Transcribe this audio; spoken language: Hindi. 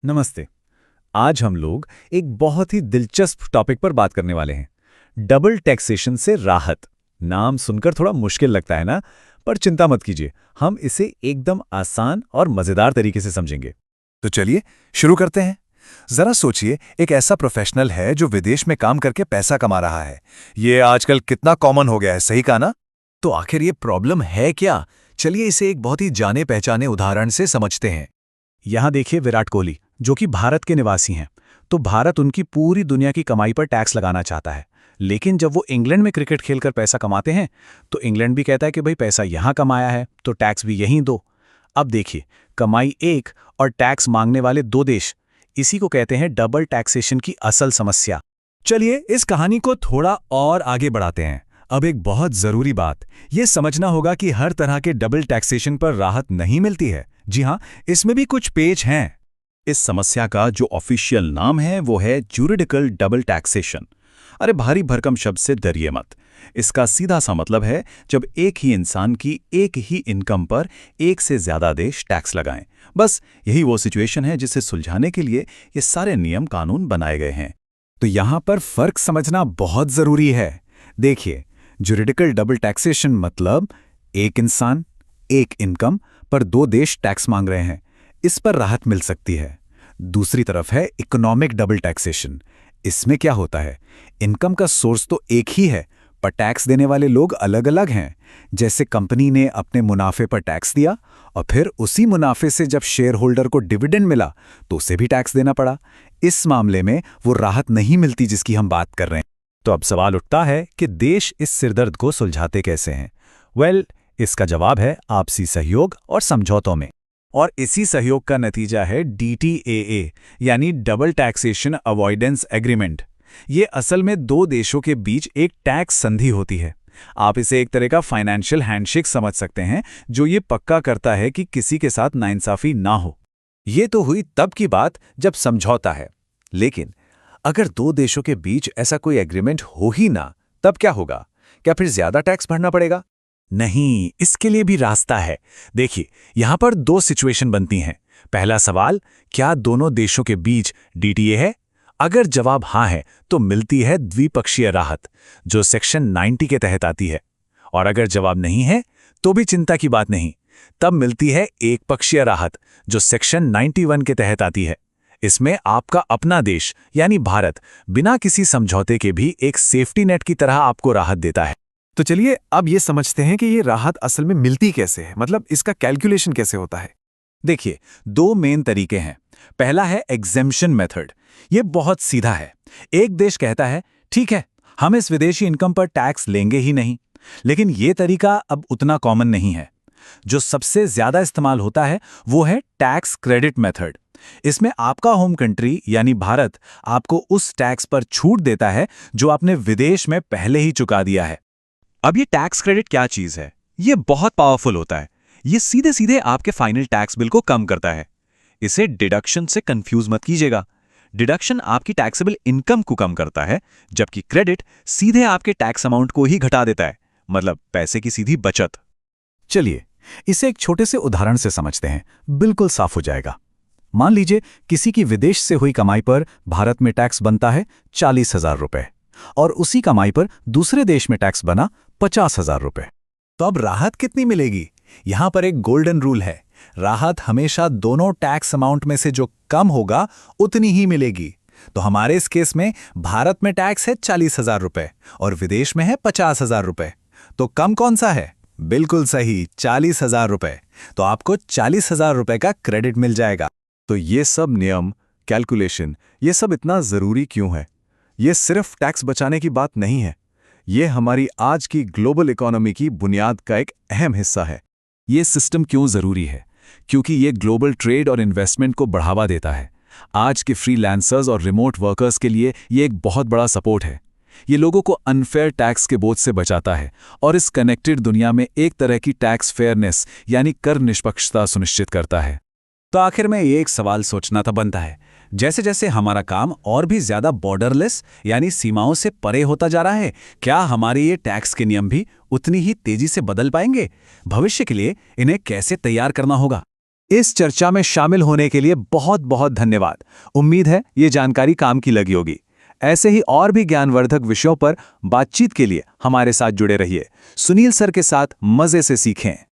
नमस्ते। आज हम लोग एक बहुत ही दिलचस्प टॉपिक पर बात करने वाले हैं, डबल टैक्सेशन से राहत। नाम सुनकर थोड़ा मुश्किल लगता है ना, पर चिंता मत कीजिए, हम इसे एकदम आसान और मजेदार तरीके से समझेंगे। तो चलिए शुरू करते हैं। जरा सोचिए, एक ऐसा प्रोफेशनल है जो विदेश में काम करके पैसा कमा रहा है। ये आजकल कितना कॉमन हो गया है, सही कहा ना? तो आखिर ये प्रॉब्लम है क्या? चलिए इसे एक बहुत ही जाने पहचाने उदाहरण से समझते हैं। यहाँ देखिए विराट कोहली, जो कि भारत के निवासी हैं। तो भारत उनकी पूरी दुनिया की कमाई पर टैक्स लगाना चाहता है, लेकिन जब वो इंग्लैंड में क्रिकेट खेलकर पैसा कमाते हैं तो इंग्लैंड भी कहता है कि भाई पैसा यहाँ कमाया है तो टैक्स भी यहीं दो। अब देखिए, कमाई एक और टैक्स मांगने वाले दो देश, इसी को कहते हैं डबल टैक्सेशन की असल समस्या। चलिए इस कहानी को थोड़ा और आगे बढ़ाते हैं। अब एक बहुत जरूरी बात ये समझना होगा कि हर तरह के डबल टैक्सेशन पर राहत नहीं मिलती है। जी हाँ, इसमें भी कुछ पेच हैं। इस समस्या का जो ऑफिशियल नाम है वो है ज्यूरिडिकल डबल टैक्सेशन। अरे भारी भरकम शब्द से डरिए मत। इसका सीधा सा मतलब है जब एक ही इंसान की एक ही इनकम पर एक से ज्यादा देश टैक्स लगाएं। बस यही वो सिचुएशन है जिसे सुलझाने के लिए ये सारे नियम कानून बनाए गए हैं। तो यहाँ पर फर्क समझना बहुत जरूरी है। देखिए, ज्यूरिडिकल डबल टैक्सेशन मतलब एक इंसान, एक इनकम पर दो देश टैक्स मांग रहे हैं, इस पर राहत मिल सकती है। दूसरी तरफ है इकोनॉमिक डबल टैक्सेशन। इसमें क्या होता है, इनकम का सोर्स तो एक ही है पर टैक्स देने वाले लोग अलग अलग हैं। जैसे कंपनी ने अपने मुनाफे पर टैक्स दिया और फिर उसी मुनाफे से जब शेयर होल्डर को डिविडेंड मिला तो उसे भी टैक्स देना पड़ा। इस मामले में वो राहत नहीं मिलती जिसकी हम बात कर रहे हैं। तो अब सवाल उठता है कि देश इस सिरदर्द को सुलझाते कैसे हैं। इसका जवाब है आपसी सहयोग और समझौतों में। और इसी सहयोग का नतीजा है DTAA, यानी डबल टैक्सेशन अवॉइडेंस एग्रीमेंट। ये असल में दो देशों के बीच एक टैक्स संधि होती है। आप इसे एक तरह का फाइनेंशियल हैंडशेक समझ सकते हैं, जो ये पक्का करता है कि किसी के साथ नाइंसाफी ना हो। ये तो हुई तब की बात जब समझौता है, लेकिन अगर दो देशों के बीच ऐसा कोई एग्रीमेंट हो ही ना, तब क्या होगा? क्या फिर ज्यादा टैक्स भरना पड़ेगा? नहीं, इसके लिए भी रास्ता है। देखिए, यहां पर दो सिचुएशन बनती हैं। पहला सवाल, क्या दोनों देशों के बीच DTA है? अगर जवाब हाँ है तो मिलती है द्विपक्षीय राहत, जो सेक्शन 90 के तहत आती है। और अगर जवाब नहीं है तो भी चिंता की बात नहीं, तब मिलती है एक पक्षीय राहत, जो सेक्शन 91 के तहत आती है। इसमें आपका अपना देश यानी भारत बिना किसी समझौते के भी एक सेफ्टी नेट की तरह आपको राहत देता है। तो चलिए अब ये समझते हैं कि ये राहत असल में मिलती कैसे है, मतलब इसका कैलकुलेशन कैसे होता है। देखिए, दो मेन तरीके हैं। पहला है एग्जेम्पशन मेथड। ये बहुत सीधा है। एक देश कहता है ठीक है, हम इस विदेशी इनकम पर टैक्स लेंगे ही नहीं। लेकिन ये तरीका अब उतना कॉमन नहीं है। जो सबसे ज्यादा इस्तेमाल होता है वो है टैक्स क्रेडिट मेथड। इसमें आपका होम कंट्री यानी भारत आपको उस टैक्स पर छूट देता है जो आपने विदेश में पहले ही चुका दिया है। अब ये टैक्स क्रेडिट क्या चीज है? ये बहुत पावरफुल होता है। ये सीधे सीधे आपके फाइनल टैक्स बिल को कम करता है। इसे डिडक्शन से कंफ्यूज मत कीजिएगा। डिडक्शन आपकी टैक्सेबल इनकम को कम करता है, जबकि क्रेडिट सीधे आपके टैक्स अमाउंट को ही घटा देता है, मतलब पैसे की सीधी बचत। चलिए इसे एक छोटे से उदाहरण से समझते हैं, बिल्कुल साफ हो जाएगा। मान लीजिए किसी की विदेश से हुई कमाई पर भारत में टैक्स बनता है 40,000 रुपए और उसी कमाई पर दूसरे देश में टैक्स बना 50,000 रुपए। तो अब राहत कितनी मिलेगी? यहां पर एक गोल्डन रूल है, राहत हमेशा दोनों टैक्स अमाउंट में से जो कम होगा उतनी ही मिलेगी। तो हमारे इस केस में भारत में टैक्स है 40,000 रुपए और विदेश में है 50,000 रुपए। तो कम कौन सा है? बिल्कुल सही, 40,000 रुपए। तो आपको 40,000 रुपए का क्रेडिट मिल जाएगा। तो ये सब नियम, कैलकुलेशन, ये सब इतना जरूरी क्यों है? ये सिर्फ टैक्स बचाने की बात नहीं है, ये हमारी आज की ग्लोबल इकोनॉमी की बुनियाद का एक अहम हिस्सा है। ये सिस्टम क्यों जरूरी है? क्योंकि ये ग्लोबल ट्रेड और इन्वेस्टमेंट को बढ़ावा देता है। आज के फ्रीलांसर्स और रिमोट वर्कर्स के लिए ये एक बहुत बड़ा सपोर्ट है। ये लोगों को अनफेयर टैक्स के बोझ से बचाता है और इस कनेक्टेड दुनिया में एक तरह की टैक्स फेयरनेस यानी कर निष्पक्षता सुनिश्चित करता है। तो आखिर में ये एक सवाल सोचना तो बनता है, जैसे जैसे हमारा काम और भी ज्यादा बॉर्डरलेस यानी सीमाओं से परे होता जा रहा है, क्या हमारे ये टैक्स के नियम भी उतनी ही तेजी से बदल पाएंगे? भविष्य के लिए इन्हें कैसे तैयार करना होगा? इस चर्चा में शामिल होने के लिए बहुत बहुत धन्यवाद। उम्मीद है ये जानकारी काम की लगी होगी। ऐसे ही और भी ज्ञानवर्धक विषयों पर बातचीत के लिए हमारे साथ जुड़े रहिए। सुनील सर के साथ मजे से सीखें।